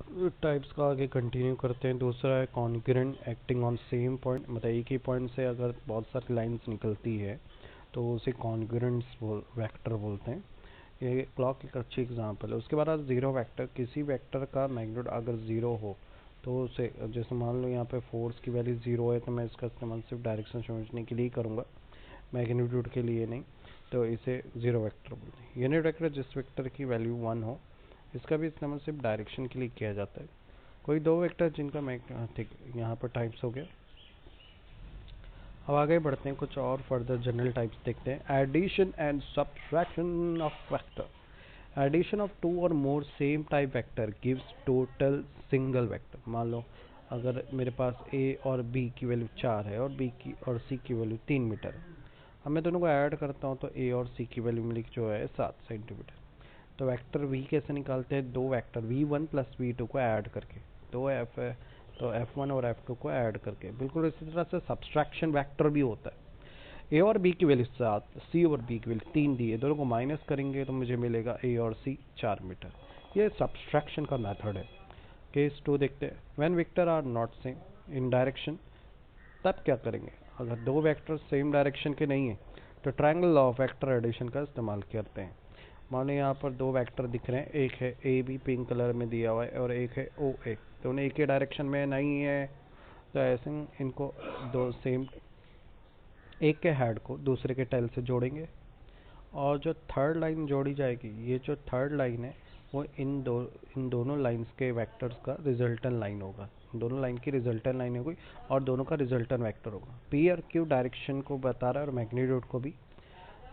Types का आगे continue करते हैं। दूसरा है concurrent acting on same point, मतलब एक ही पॉइंट से अगर बहुत सारी लाइंस निकलती है तो उसे कॉन्करेंट्स वेक्टर बोलते हैं। ये क्लॉक एक अच्छी एग्जांपल है। उसके बाद जीरो वेक्टर, किसी वेक्टर का मैग्नीट्यूड अगर ज़ीरो हो तो उसे, जैसे मान लो यहाँ पे फोर्स की वैल्यू ज़ीरो है तो मैं इसका इस्तेमाल सिर्फ डायरेक्शन समझने के लिए ही करूँगा, मैग्नीट्यूड के लिए नहीं, तो इसे ज़ीरो वेक्टर बोलते हैं। यूनिट वेक्टर जिस वेक्टर की वैल्यू 1 हो, इसका भी इस्तेमाल सिर्फ डायरेक्शन के लिए किया जाता है। कोई दो वेक्टर जिनका ठीक, यहाँ पर टाइप्स हो गया। अब आगे बढ़ते हैं, कुछ और फर्दर जनरल टाइप्स देखते हैं। Addition and subtraction of vector. Addition of two or more same type vector gives total single vector. मान लो अगर मेरे पास a और b की वैल्यू 4 है और b की और c की वैल्यू 3 मीटर है। अब मैं दोनों को ऐड करता हूँ तो a और c की वैल्यू मिली जो है 7 सेंटीमीटर। तो वेक्टर v कैसे निकालते हैं? दो वेक्टर v1 प्लस v2 को ऐड करके, दो f है तो f1 और f2 को ऐड करके। बिल्कुल इसी तरह से सब्सट्रैक्शन वेक्टर भी होता है। a और b की वैल्यू 7, c और b की वैल्यू 3 दी है, दोनों को माइनस करेंगे तो मुझे मिलेगा a और c 4 मीटर। ये सब्सट्रैक्शन का मेथड है। केस 2 देखते हैं। When vector are not same in direction, तब क्या करेंगे? अगर दो वेक्टर सेम डायरेक्शन के नहीं है तो triangle law of vector addition का इस्तेमाल करते हैं। मानो यहाँ पर दो वेक्टर दिख रहे हैं, एक है ए बी पिंक कलर में दिया हुआ है और एक है ओ ए, दोनों एक ही डायरेक्शन में नहीं है, तो ऐसे इनको दो सेम, एक के हेड को दूसरे के टेल से जोड़ेंगे और जो थर्ड लाइन जोड़ी जाएगी, ये जो थर्ड लाइन है वो इन दोनों लाइंस के वेक्टर्स का रिजल्टेंट लाइन होगा। दोनों लाइन की रिजल्टेंट लाइन होगी और दोनों का रिजल्टेंट वेक्टर होगा। पी और क्यू डायरेक्शन को बता रहा है और मैग्नीट्यूड को भी।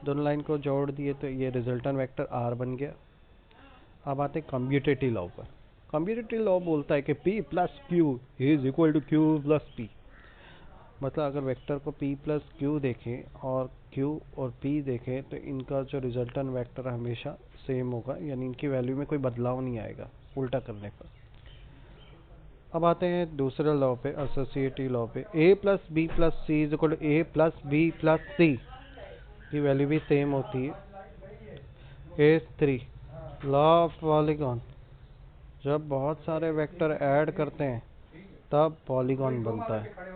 दोनों लाइन को जोड़ दिए तो ये रिजल्टेंट वेक्टर आर बन गया। अब आते हैं कम्यूटेटिव लॉ पर। कम्यूटेटिव लॉ बोलता है कि P plus Q is equal to Q plus P. मतलब अगर वेक्टर को P प्लस क्यू देखें और Q और P देखें तो इनका जो रिजल्टेंट वेक्टर हमेशा सेम होगा, यानी इनकी वैल्यू में कोई बदलाव नहीं आएगा उल्टा करने पर। अब आते हैं दूसरे लॉ पे, एसोसिएटिव लॉ पे। A plus B plus C is equal to A plus B plus C की वैल्यू भी सेम होती है। Case 3, law of polygon. जब बहुत सारे वेक्टर ऐड करते हैं तब पॉलीगॉन बनता है।